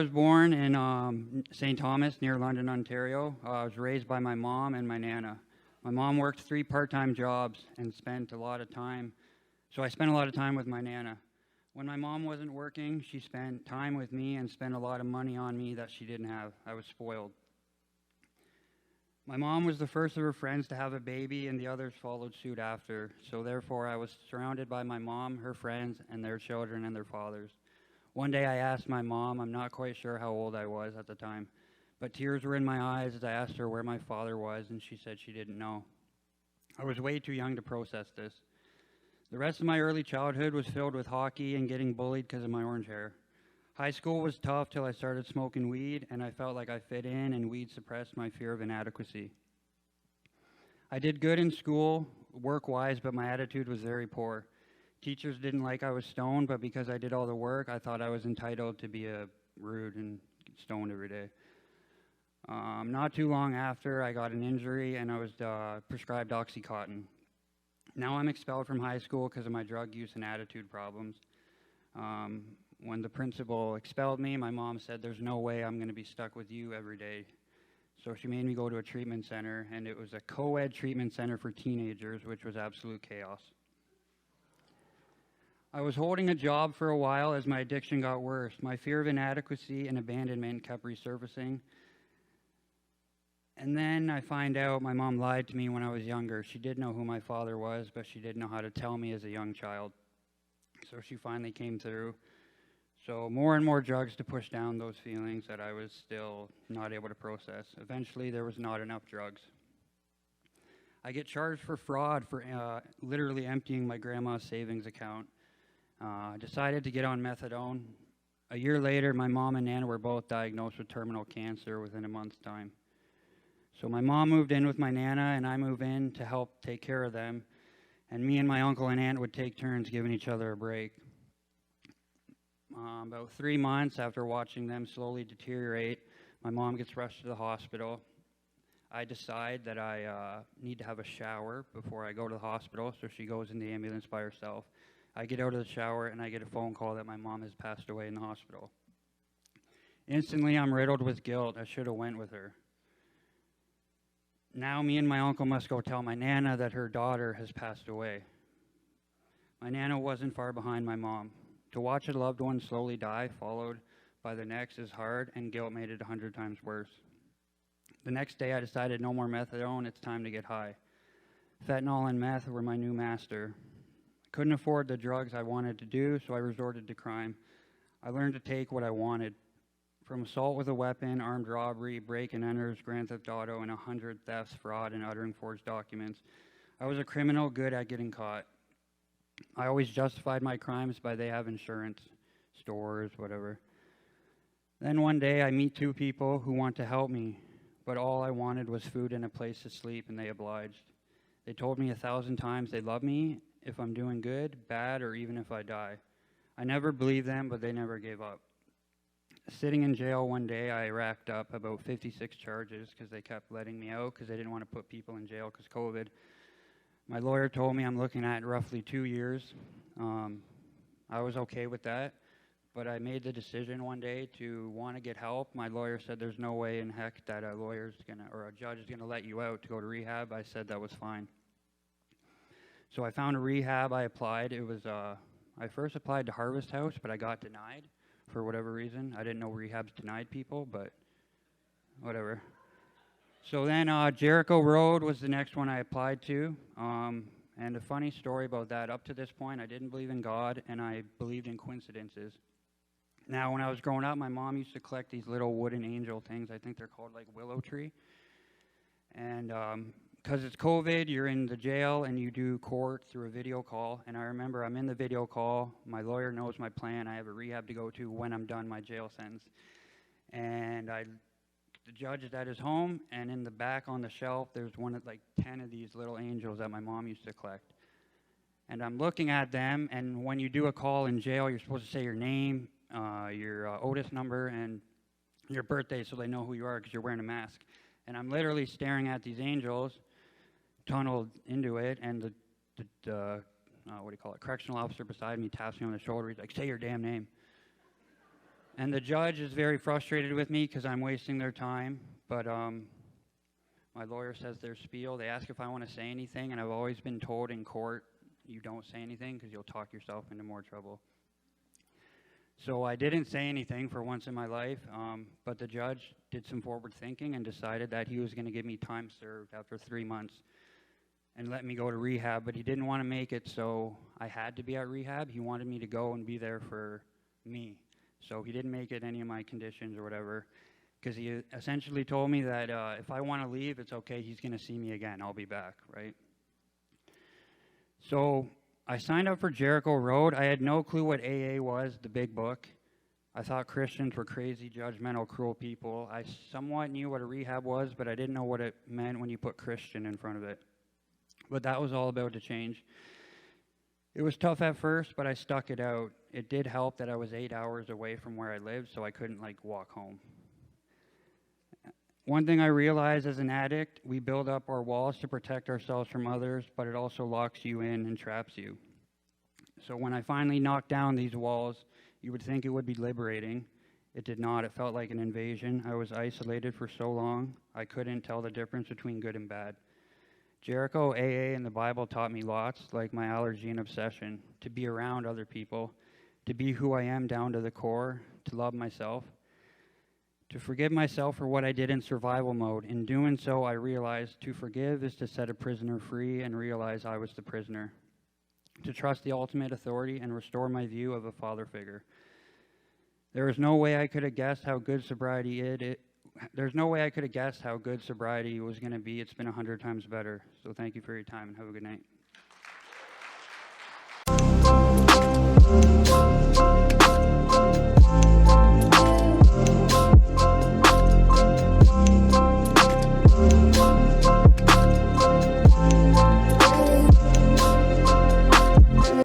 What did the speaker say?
was born in St. Thomas near London, Ontario. I was raised by my mom and my nana. My mom worked 3 part-time jobs and spent a lot of time. So I spent a lot of time with my nana. When my mom wasn't working, she spent time with me and spent a lot of money on me that she didn't have. I was spoiled. My mom was the first of her friends to have a baby, and the others followed suit after. So therefore, I was surrounded by my mom, her friends, and their children and their fathers. One day I asked my mom, I'm not quite sure how old I was at the time, but tears were in my eyes as I asked her where my father was, and she said she didn't know. I was way too young to process this. The rest of my early childhood was filled with hockey and getting bullied because of my orange hair. High school was tough till I started smoking weed, and I felt like I fit in, and weed suppressed my fear of inadequacy. I did good in school, work-wise, but my attitude was very poor. Teachers didn't like I was stoned, but because I did all the work, I thought I was entitled to be rude and get stoned every day. Not too long after, I got an injury, and I was prescribed Oxycontin. Now I'm expelled from high school because of my drug use and attitude problems. When the principal expelled me, my mom said, there's no way I'm going to be stuck with you every day. So she made me go to a treatment center, and it was a co-ed treatment center for teenagers, which was absolute chaos. I was holding a job for a while as my addiction got worse. My fear of inadequacy and abandonment kept resurfacing. And then I find out my mom lied to me when I was younger. She did know who my father was, but she didn't know how to tell me as a young child. So she finally came through. So more and more drugs to push down those feelings that I was still not able to process. Eventually, there was not enough drugs. I get charged for fraud for literally emptying my grandma's savings account. I decided to get on methadone. A year later, my mom and Nana were both diagnosed with terminal cancer within a month's time. So my mom moved in with my Nana, and I moved in to help take care of them. And me and my uncle and aunt would take turns giving each other a break. About 3 months after watching them slowly deteriorate, my mom gets rushed to the hospital. I decide that I need to have a shower before I go to the hospital, so she goes in the ambulance by herself. I get out of the shower, and I get a phone call that my mom has passed away in the hospital. Instantly, I'm riddled with guilt. I should have went with her. Now, me and my uncle must go tell my Nana that her daughter has passed away. My Nana wasn't far behind my mom. To watch a loved one slowly die, followed by the next, is hard, and guilt made it 100 times worse. The next day, I decided no more methadone, it's time to get high. Fentanyl and meth were my new master. Couldn't afford the drugs I wanted to do, so I resorted to crime. I learned to take what I wanted. From assault with a weapon, armed robbery, break-and-enters, grand theft auto, and 100 thefts, fraud, and uttering forged documents. I was a criminal good at getting caught. I always justified my crimes by they have insurance, stores, whatever. Then one day I meet 2 people who want to help me, but all I wanted was food and a place to sleep, and they obliged. They told me 1,000 times they love me, if I'm doing good, bad, or even if I die. I never believed them, but they never gave up. Sitting in jail one day, I racked up about 56 charges because they kept letting me out because they didn't want to put people in jail because COVID. My lawyer told me I'm looking at roughly 2 years. I was okay with that, but I made the decision one day to want to get help. My lawyer said there's no way in heck that a judge is gonna let you out to go to rehab. I said that was fine. So I found a rehab. I applied. It was I first applied to Harvest House, but I got denied for whatever reason. I didn't know rehabs denied people, but whatever. So then Jericho Road was the next one I applied to. And a funny story about that, up to this point, I didn't believe in God, and I believed in coincidences. Now, when I was growing up, my mom used to collect these little wooden angel things. I think they're called like willow tree. And because it's COVID, you're in the jail, and you do court through a video call. And I remember I'm in the video call. My lawyer knows my plan. I have a rehab to go to when I'm done my jail sentence. And the judge is at his home, and in the back on the shelf, there's one of like 10 of these little angels that my mom used to collect. And I'm looking at them, and when you do a call in jail, you're supposed to say your name, your Otis number, and your birthday so they know who you are because you're wearing a mask. And I'm literally staring at these angels, tunneled into it, and the correctional officer beside me taps me on the shoulder. He's like, say your damn name. And the judge is very frustrated with me because I'm wasting their time. But my lawyer says their spiel. They ask if I want to say anything, and I've always been told in court, you don't say anything because you'll talk yourself into more trouble. So I didn't say anything for once in my life, but the judge did some forward thinking and decided that he was going to give me time served after 3 months and let me go to rehab, but he didn't want to make it so I had to be at rehab. He wanted me to go and be there for me. So he didn't make it any of my conditions or whatever, because he essentially told me that if I want to leave, it's okay. He's going to see me again. I'll be back, right? So I signed up for Jericho Road. I had no clue what AA was, the big book. I thought Christians were crazy, judgmental, cruel people. I somewhat knew what a rehab was, but I didn't know what it meant when you put Christian in front of it. But that was all about to change. It was tough at first, but I stuck it out. It did help that I was 8 hours away from where I lived, so I couldn't, walk home. One thing I realized as an addict, we build up our walls to protect ourselves from others, but it also locks you in and traps you. So when I finally knocked down these walls, you would think it would be liberating. It did not. It felt like an invasion. I was isolated for so long, I couldn't tell the difference between good and bad. Jericho, AA, and the Bible taught me lots, like my allergy and obsession, to be around other people, to be who I am down to the core, to love myself, to forgive myself for what I did in survival mode. In doing so, I realized to forgive is to set a prisoner free and realize I was the prisoner, to trust the ultimate authority and restore my view of a father figure. There is no way I could have guessed how good sobriety There's no way I could have guessed how good sobriety was going to be. It's been 100 times better. So thank you for your time and have a good night.